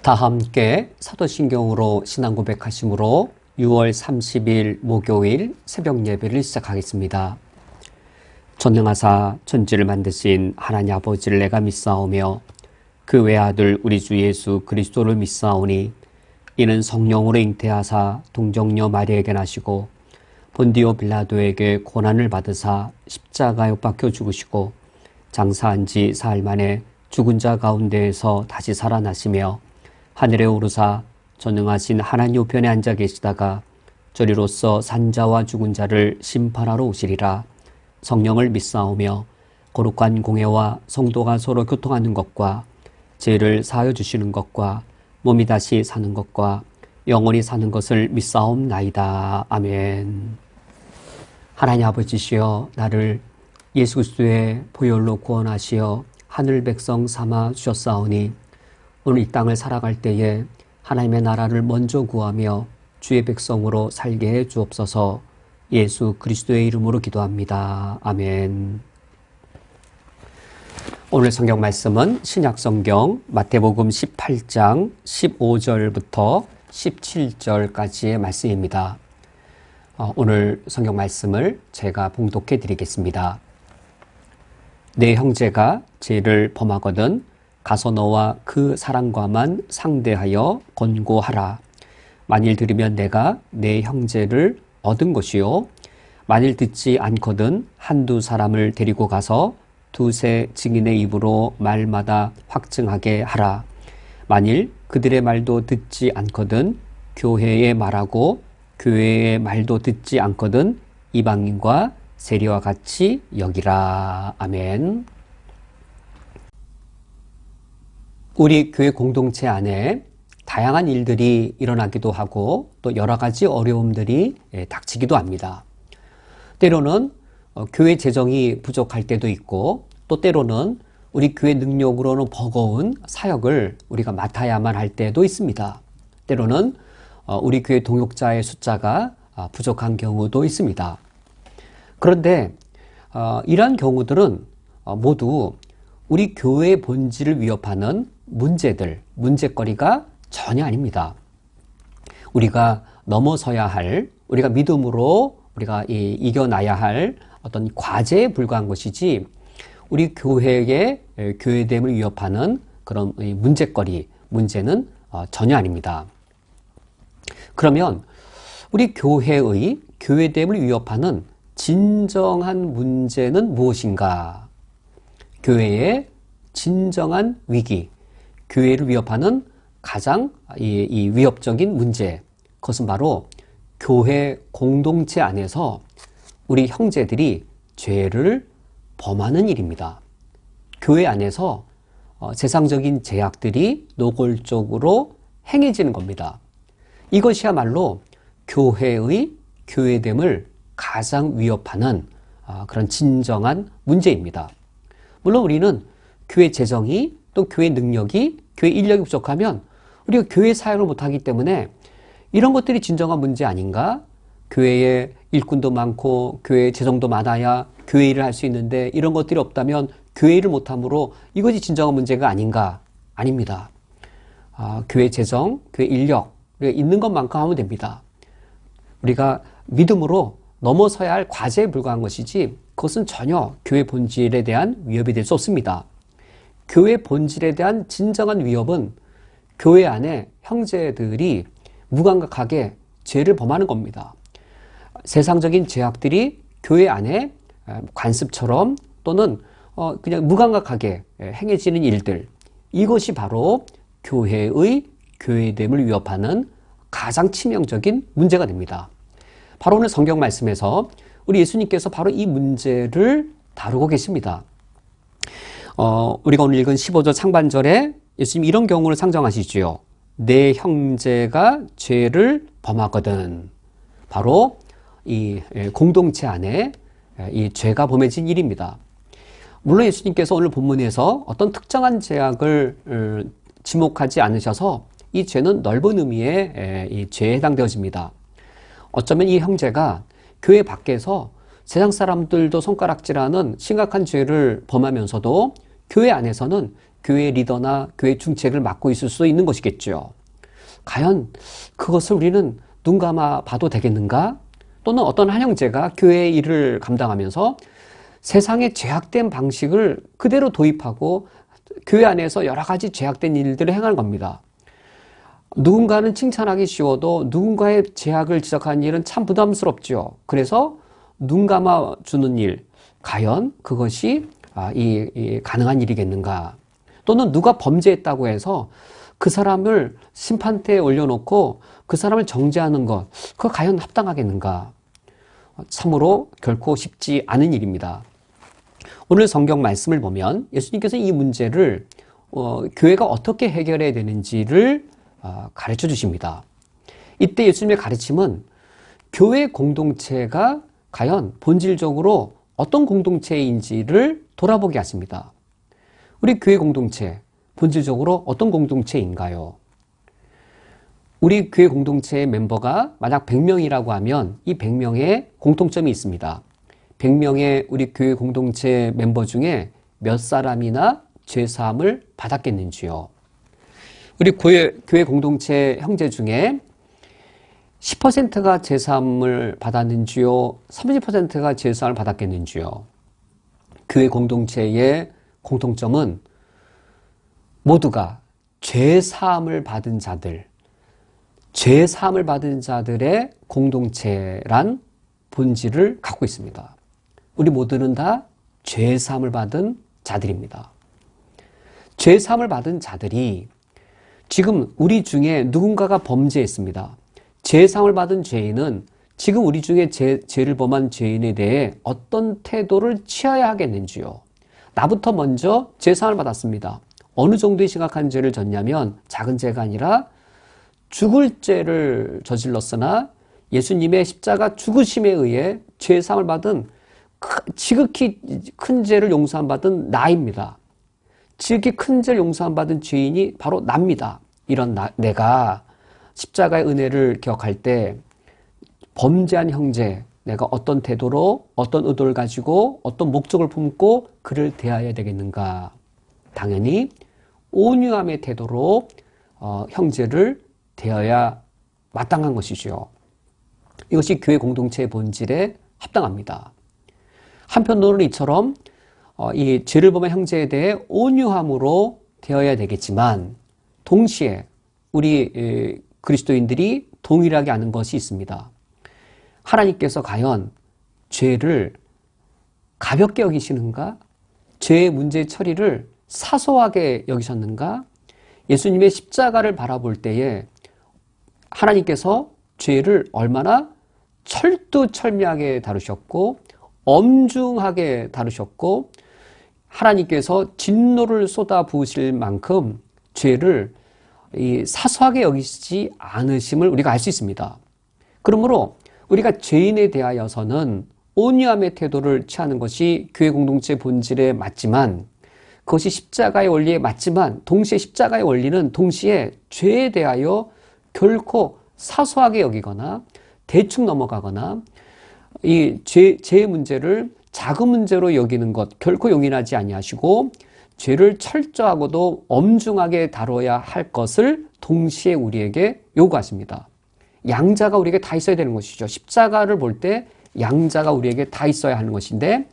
다 함께 사도신경으로 신앙 고백하심으로 6월 30일 목요일 새벽 예배를 시작하겠습니다. 전능하사 천지를 만드신 하나님 아버지를 내가 믿사오며 그 외아들 우리 주 예수 그리스도를 믿사오니 이는 성령으로 잉태하사 동정녀 마리아에게 나시고 본디오 빌라도에게 고난을 받으사 십자가에 못 박혀 죽으시고 장사한 지 사흘 만에 죽은 자 가운데에서 다시 살아나시며 하늘에 오르사 전능하신 하나님 우편에 앉아 계시다가 저리로서 산자와 죽은 자를 심판하러 오시리라. 성령을 믿사오며 거룩한 공회와 성도가 서로 교통하는 것과 죄를 사하여 주시는 것과 몸이 다시 사는 것과 영원히 사는 것을 믿사옵나이다. 아멘. 하나님 아버지시여, 나를 예수 그리스도의 보혈로 구원하시어 하늘 백성 삼아 주셨사오니 오늘 이 땅을 살아갈 때에 하나님의 나라를 먼저 구하며 주의 백성으로 살게 해 주옵소서. 예수 그리스도의 이름으로 기도합니다. 아멘. 오늘 성경 말씀은 신약성경 마태복음 18장 15절부터 17절까지의 말씀입니다. 오늘 성경 말씀을 제가 봉독해 드리겠습니다. 내 형제가 죄를 범하거든 가서 너와 그 사람과만 상대하여 권고하라. 만일 들으면 내가 내 형제를 얻은 것이요 만일 듣지 않거든 한두 사람을 데리고 가서 두세 증인의 입으로 말마다 확증하게 하라. 만일 그들의 말도 듣지 않거든 교회에 말하고 교회의 말도 듣지 않거든 이방인과 세리와 같이 여기라. 아멘. 우리 교회 공동체 안에 다양한 일들이 일어나기도 하고 또 여러 가지 어려움들이 닥치기도 합니다. 때로는 교회 재정이 부족할 때도 있고 또 때로는 우리 교회 능력으로는 버거운 사역을 우리가 맡아야만 할 때도 있습니다. 때로는 우리 교회 동역자의 숫자가 부족한 경우도 있습니다. 그런데 이러한 경우들은 모두 우리 교회의 본질을 위협하는 문제거리가 전혀 아닙니다. 우리가 넘어서야 할, 우리가 믿음으로 우리가 이겨나야 할 어떤 과제에 불과한 것이지 우리 교회의 교회됨을 위협하는 그런 문제는 전혀 아닙니다. 그러면 우리 교회의 교회됨을 위협하는 진정한 문제는 무엇인가? 교회의 진정한 위기, 교회를 위협하는 가장 이 위협적인 문제, 그것은 바로 교회 공동체 안에서 우리 형제들이 죄를 범하는 일입니다. 교회 안에서 세상적인 제약들이 노골적으로 행해지는 겁니다. 이것이야말로 교회의 교회됨을 가장 위협하는 그런 진정한 문제입니다. 물론 우리는 교회 재정이 또 교회 능력이 교회 인력이 부족하면 우리가 교회 사역을 못하기 때문에 이런 것들이 진정한 문제 아닌가? 교회에 일꾼도 많고 교회 재정도 많아야 교회 일을 할 수 있는데 이런 것들이 없다면 교회 일을 못함으로 이것이 진정한 문제가 아닌가? 아닙니다. 교회 재정, 교회 인력 우리가 있는 것만큼 하면 됩니다. 우리가 믿음으로 넘어서야 할 과제에 불과한 것이지 그것은 전혀 교회 본질에 대한 위협이 될 수 없습니다. 교회 본질에 대한 진정한 위협은 교회 안에 형제들이 무감각하게 죄를 범하는 겁니다. 세상적인 제약들이 교회 안에 관습처럼 또는 그냥 무감각하게 행해지는 일들, 이것이 바로 교회의 교회됨을 위협하는 가장 치명적인 문제가 됩니다. 바로 오늘 성경 말씀에서 우리 예수님께서 바로 이 문제를 다루고 계십니다. 우리가 오늘 읽은 15절 상반절에 예수님 이런 경우를 상정하시지요. 내 형제가 죄를 범하거든. 바로 이 공동체 안에 이 죄가 범해진 일입니다. 물론 예수님께서 오늘 본문에서 어떤 특정한 제약을 지목하지 않으셔서 이 죄는 넓은 의미의 이 죄에 해당되어집니다. 어쩌면 이 형제가 교회 밖에서 세상 사람들도 손가락질하는 심각한 죄를 범하면서도 교회 안에서는 교회 리더나 교회 중책을 맡고 있을 수도 있는 것이겠죠. 과연 그것을 우리는 눈 감아 봐도 되겠는가? 또는 어떤 한 형제가 교회의 일을 감당하면서 세상의 죄악된 방식을 그대로 도입하고 교회 안에서 여러 가지 죄악된 일들을 행하는 겁니다. 누군가는 칭찬하기 쉬워도 누군가의 죄악을 지적하는 일은 참 부담스럽죠. 그래서 눈 감아주는 일, 과연 그것이 가능한 일이겠는가? 또는 누가 범죄했다고 해서 그 사람을 심판대에 올려놓고 그 사람을 정죄하는 것, 그거 과연 합당하겠는가? 참으로 결코 쉽지 않은 일입니다. 오늘 성경 말씀을 보면 예수님께서 이 문제를 교회가 어떻게 해결해야 되는지를 가르쳐 주십니다. 이때 예수님의 가르침은 교회 공동체가 과연 본질적으로 어떤 공동체인지를 돌아보게 하십니다. 우리 교회 공동체, 본질적으로 어떤 공동체인가요? 우리 교회 공동체의 멤버가 만약 100명이라고 하면 이 100명의 공통점이 있습니다. 100명의 우리 교회 공동체 멤버 중에 몇 사람이나 죄사함을 받았겠는지요? 우리 교회 공동체 형제 중에 10%가 죄사함을 받았는지요? 30%가 죄사함을 받았겠는지요? 교회 공동체의 공통점은 모두가 죄사함을 받은 자들, 죄사함을 받은 자들의 공동체란 본질을 갖고 있습니다. 우리 모두는 다 죄사함을 받은 자들입니다. 죄사함을 받은 자들이 지금 우리 중에 누군가가 범죄했습니다. 죄사함을 받은 죄인은 지금 우리 중에 죄를 범한 죄인에 대해 어떤 태도를 취해야 하겠는지요? 나부터 먼저 죄사함을 받았습니다. 어느 정도의 심각한 죄를 졌냐면 작은 죄가 아니라 죽을 죄를 저질렀으나 예수님의 십자가 죽으심에 의해 죄사함을 받은 지극히 큰 죄를 용서함 받은 나입니다. 지극히 큰 죄를 용서함 받은 죄인이 바로 납니다. 이런 내가 십자가의 은혜를 기억할 때 범죄한 형제, 내가 어떤 태도로 어떤 의도를 가지고 어떤 목적을 품고 그를 대해야 되겠는가? 당연히 온유함의 태도로 형제를 대해야 마땅한 것이죠. 이것이 교회 공동체의 본질에 합당합니다. 한편으로는 이처럼 이 죄를 범한 형제에 대해 온유함으로 대해야 되겠지만 동시에 우리 그리스도인들이 동일하게 아는 것이 있습니다. 하나님께서 과연 죄를 가볍게 여기시는가? 죄의 문제 처리를 사소하게 여기셨는가? 예수님의 십자가를 바라볼 때에 하나님께서 죄를 얼마나 철두철미하게 다루셨고 엄중하게 다루셨고 하나님께서 진노를 쏟아 부으실 만큼 죄를 사소하게 여기시지 않으심을 우리가 알 수 있습니다. 그러므로 우리가 죄인에 대하여서는 온유함의 태도를 취하는 것이 교회 공동체 본질에 맞지만 그것이 십자가의 원리에 맞지만 동시에 십자가의 원리는 동시에 죄에 대하여 결코 사소하게 여기거나 대충 넘어가거나 이 죄의 문제를 작은 문제로 여기는 것 결코 용인하지 아니하시고 죄를 철저하고도 엄중하게 다뤄야 할 것을 동시에 우리에게 요구하십니다. 양자가 우리에게 다 있어야 되는 것이죠. 십자가를 볼 때 양자가 우리에게 다 있어야 하는 것인데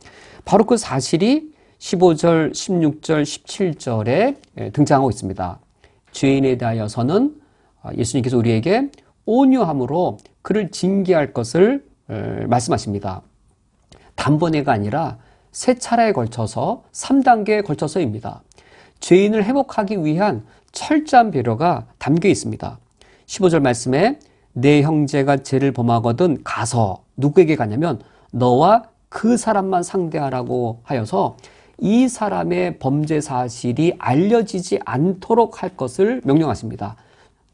바로 그 사실이 15절, 16절, 17절에 등장하고 있습니다. 죄인에 대하여서는 예수님께서 우리에게 온유함으로 그를 징계할 것을 말씀하십니다. 단번에가 아니라 세 차례에 걸쳐서 3단계에 걸쳐서입니다. 죄인을 회복하기 위한 철저한 배려가 담겨 있습니다. 15절 말씀에 내 형제가 죄를 범하거든 가서 누구에게 가냐면 너와 그 사람만 상대하라고 하여서 이 사람의 범죄 사실이 알려지지 않도록 할 것을 명령하십니다.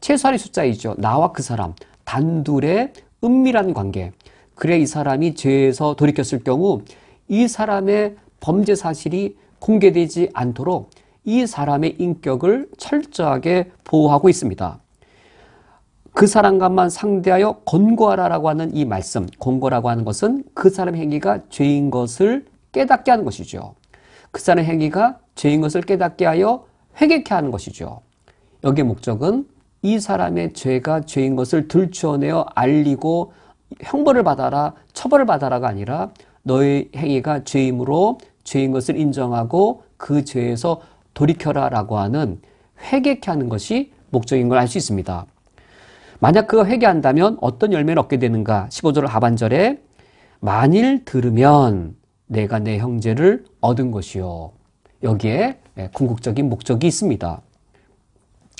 최소한의 숫자이죠. 나와 그 사람 단둘의 은밀한 관계. 그래 이 사람이 죄에서 돌이켰을 경우 이 사람의 범죄 사실이 공개되지 않도록 이 사람의 인격을 철저하게 보호하고 있습니다. 그 사람과만 상대하여 권고하라라고 하는 이 말씀, 권고라고 하는 것은 그 사람의 행위가 죄인 것을 깨닫게 하는 것이죠. 그 사람의 행위가 죄인 것을 깨닫게 하여 회개케 하는 것이죠. 여기의 목적은 이 사람의 죄가 죄인 것을 들추어내어 알리고 형벌을 받아라, 처벌을 받아라가 아니라 너의 행위가 죄임으로 죄인 것을 인정하고 그 죄에서 돌이켜라 라고 하는 회개케 하는 것이 목적인 걸 알 수 있습니다. 만약 그가 회개한다면 어떤 열매를 얻게 되는가? 15절 하반절에 만일 들으면 내가 내 형제를 얻은 것이요. 여기에 궁극적인 목적이 있습니다.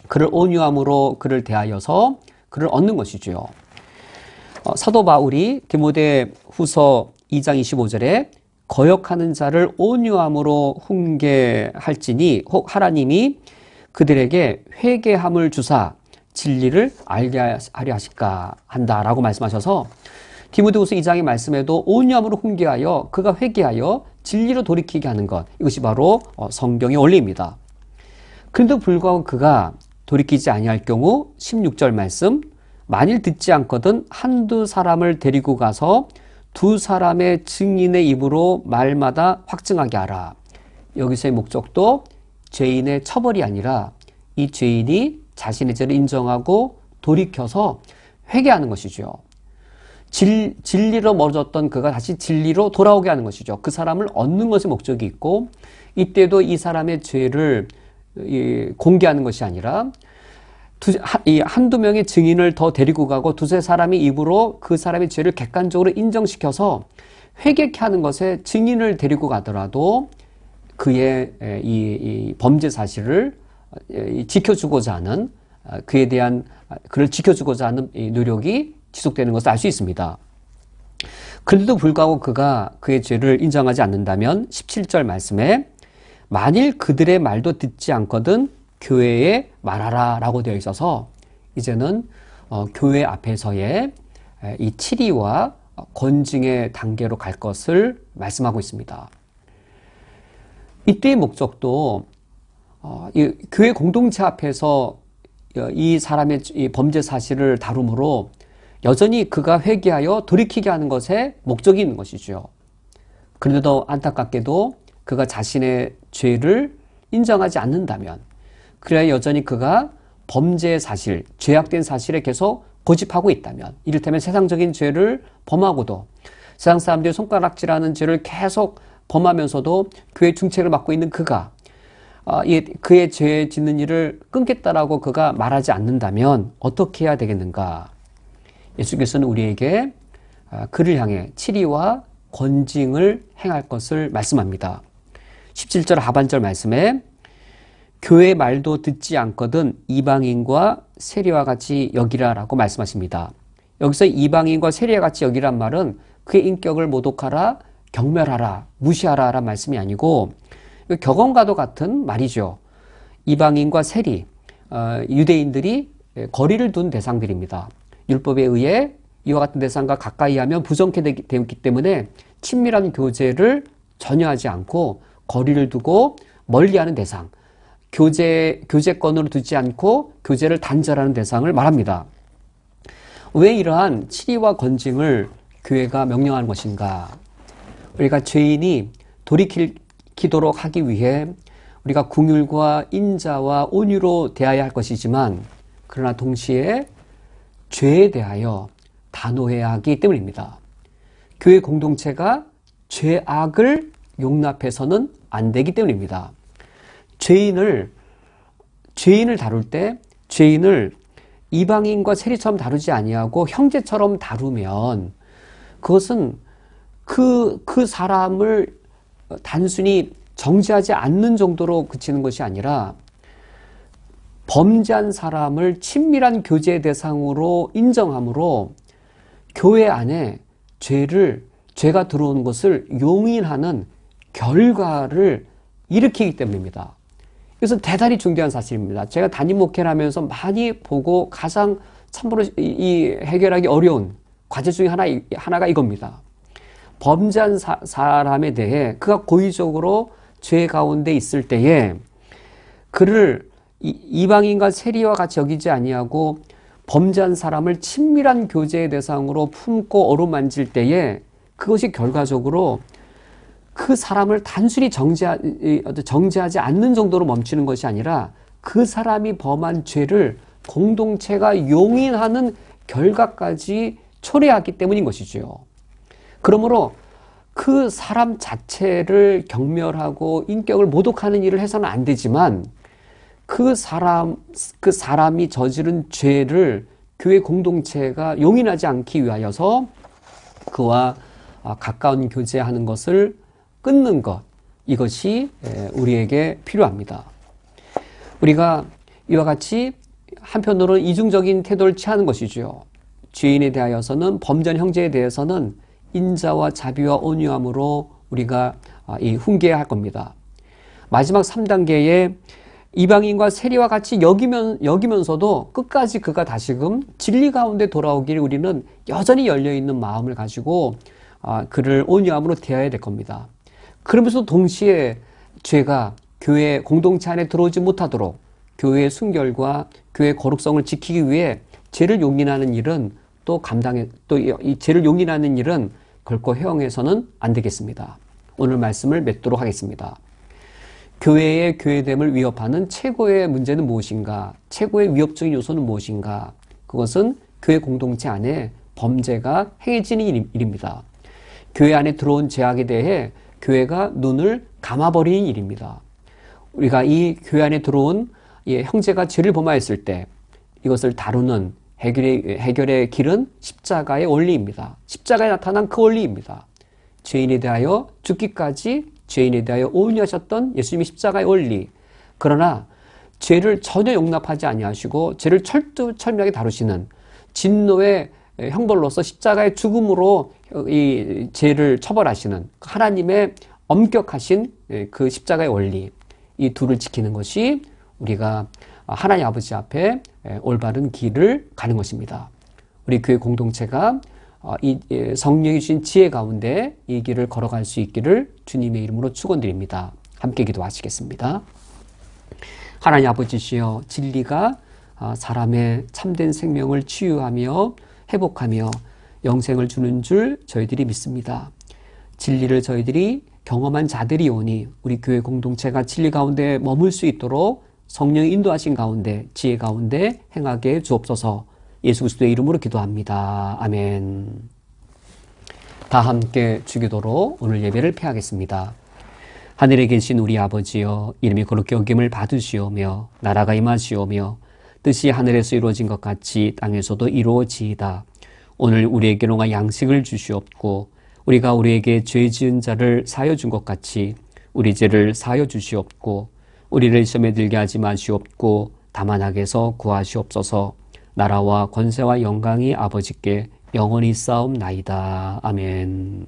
그를 온유함으로 그를 대하여서 그를 얻는 것이죠. 사도 바울이 디모데 후서 2장 25절에 거역하는 자를 온유함으로 훈계할지니 혹 하나님이 그들에게 회개함을 주사 진리를 알게 하려 하실까 한다라고 말씀하셔서 디모데후서 2장의 말씀에도 온유함으로 훈계하여 그가 회개하여 진리로 돌이키게 하는 것, 이것이 바로 성경의 원리입니다. 그런데도 불구하고 그가 돌이키지 아니할 경우 16절 말씀, 만일 듣지 않거든 한두 사람을 데리고 가서 두 사람의 증인의 입으로 말마다 확증하게 하라. 여기서의 목적도 죄인의 처벌이 아니라 이 죄인이 자신의 죄를 인정하고 돌이켜서 회개하는 것이죠. 진리로 멀어졌던 그가 다시 진리로 돌아오게 하는 것이죠. 그 사람을 얻는 것이 목적이 있고, 이때도 이 사람의 죄를 공개하는 것이 아니라 한두 명의 증인을 더 데리고 가고 두세 사람의 입으로 그 사람의 죄를 객관적으로 인정시켜서 회개케 하는 것에 증인을 데리고 가더라도 그의 이 범죄 사실을 지켜주고자 하는, 그에 대한 그를 지켜주고자 하는 노력이 지속되는 것을 알 수 있습니다. 그런데도 불구하고 그가 그의 죄를 인정하지 않는다면 17절 말씀에 만일 그들의 말도 듣지 않거든 교회에 말하라 라고 되어 있어서 이제는 교회 앞에서의 이 치리와 권징의 단계로 갈 것을 말씀하고 있습니다. 이때의 목적도 이 교회 공동체 앞에서 이 사람의 이 범죄 사실을 다루므로 여전히 그가 회개하여 돌이키게 하는 것에 목적이 있는 것이죠. 그런데도 안타깝게도 그가 자신의 죄를 인정하지 않는다면, 그래야 여전히 그가 범죄의 사실, 죄악된 사실에 계속 고집하고 있다면, 이를테면 세상적인 죄를 범하고도 세상 사람들이 손가락질하는 죄를 계속 범하면서도 교회 중책을 맡고 있는 그가 그의 죄 짓는 일을 끊겠다라고 그가 말하지 않는다면 어떻게 해야 되겠는가? 예수께서는 우리에게 그를 향해 치리와 권징을 행할 것을 말씀합니다. 17절 하반절 말씀에 교회의 말도 듣지 않거든 이방인과 세리와 같이 여기라 라고 말씀하십니다. 여기서 이방인과 세리와 같이 여기란 말은 그의 인격을 모독하라, 경멸하라, 무시하라 라는 말씀이 아니고 격언과도 같은 말이죠. 이방인과 세리, 유대인들이 거리를 둔 대상들입니다. 율법에 의해 이와 같은 대상과 가까이 하면 부정케 되었기 때문에 친밀한 교제를 전혀 하지 않고 거리를 두고 멀리하는 대상, 교제권으로 두지 않고 교제를 단절하는 대상을 말합니다. 왜 이러한 치리와 권징을 교회가 명령하는 것인가? 우리가 죄인이 돌이키도록 하기 위해 우리가 긍휼과 인자와 온유로 대해야 할 것이지만, 그러나 동시에 죄에 대하여 단호해야 하기 때문입니다. 교회 공동체가 죄악을 용납해서는 안 되기 때문입니다. 죄인을 다룰 때 죄인을 이방인과 세리처럼 다루지 아니하고 형제처럼 다루면 그것은 그 사람을 단순히 정죄하지 않는 정도로 그치는 것이 아니라 범죄한 사람을 친밀한 교제의 대상으로 인정함으로 교회 안에 죄가 들어오는 것을 용인하는 결과를 일으키기 때문입니다. 그래서 대단히 중대한 사실입니다. 제가 담임 목회를 하면서 많이 보고 가장 참으로 이 해결하기 어려운 과제 중에 하나가 이겁니다. 범죄한 사람에 대해 그가 고의적으로 죄 가운데 있을 때에 그를 이방인과 세리와 같이 여기지 아니하고 범죄한 사람을 친밀한 교제의 대상으로 품고 어루만질 때에 그것이 결과적으로 그 사람을 단순히 정죄하지 않는 정도로 멈추는 것이 아니라 그 사람이 범한 죄를 공동체가 용인하는 결과까지 초래하기 때문인 것이지요. 그러므로 그 사람 자체를 경멸하고 인격을 모독하는 일을 해서는 안 되지만 그 사람이 저지른 죄를 교회 공동체가 용인하지 않기 위하여서 그와 가까운 교제하는 것을 끊는 것, 이것이 우리에게 필요합니다. 우리가 이와 같이 한편으로는 이중적인 태도를 취하는 것이지요. 죄인에 대하여서는, 범죄한 형제에 대해서는 인자와 자비와 온유함으로 우리가 훈계해야 할 겁니다. 마지막 3단계에 이방인과 세리와 같이 여기면서도 끝까지 그가 다시금 진리 가운데 돌아오기를 우리는 여전히 열려있는 마음을 가지고 그를 온유함으로 대해야 될 겁니다. 그러면서 동시에 죄가 교회 공동체 안에 들어오지 못하도록 교회의 순결과 교회의 거룩성을 지키기 위해 죄를 용인하는 일은 또 이 죄를 용인하는 일은 결코 허용해서는 안 되겠습니다. 오늘 말씀을 맺도록 하겠습니다. 교회의 교회됨을 위협하는 최고의 문제는 무엇인가? 최고의 위협적인 요소는 무엇인가? 그것은 교회 공동체 안에 범죄가 행해지는 일입니다. 교회 안에 들어온 죄악에 대해 교회가 눈을 감아버리는 일입니다. 우리가 이 교회 안에 들어온 형제가 죄를 범하였을 때 이것을 다루는 해결의 길은 십자가의 원리입니다. 십자가에 나타난 그 원리입니다. 죄인에 대하여 죽기까지 죄인에 대하여 온유하셨던 예수님의 십자가의 원리. 그러나 죄를 전혀 용납하지 아니하시고 죄를 철두철미하게 다루시는 진노의 형벌로서 십자가의 죽음으로 이 죄를 처벌하시는 하나님의 엄격하신 그 십자가의 원리, 이 둘을 지키는 것이 우리가 하나님 아버지 앞에 올바른 길을 가는 것입니다. 우리 교회 공동체가 이 성령이 주신 지혜 가운데 이 길을 걸어갈 수 있기를 주님의 이름으로 축원드립니다. 함께 기도하시겠습니다. 하나님 아버지시여, 진리가 사람의 참된 생명을 치유하며 회복하며 영생을 주는 줄 저희들이 믿습니다. 진리를 저희들이 경험한 자들이 오니 우리 교회 공동체가 진리 가운데 머물 수 있도록 성령의 인도하신 가운데 지혜 가운데 행하게 주옵소서. 예수 그리스도의 이름으로 기도합니다. 아멘. 다 함께 주기도로 오늘 예배를 폐하겠습니다. 하늘에 계신 우리 아버지여, 이름이 거룩히 여김을 받으시오며 나라가 임하시오며 뜻이 하늘에서 이루어진 것 같이 땅에서도 이루어지이다. 오늘 우리에게 농아 양식을 주시옵고 우리가 우리에게 죄 지은 자를 사하여 준 것 같이 우리 죄를 사하여 주시옵고 우리를 시험에 들게 하지 마시옵고 다만 악에서 구하시옵소서. 나라와 권세와 영광이 아버지께 영원히 쌓옵나이다. 아멘.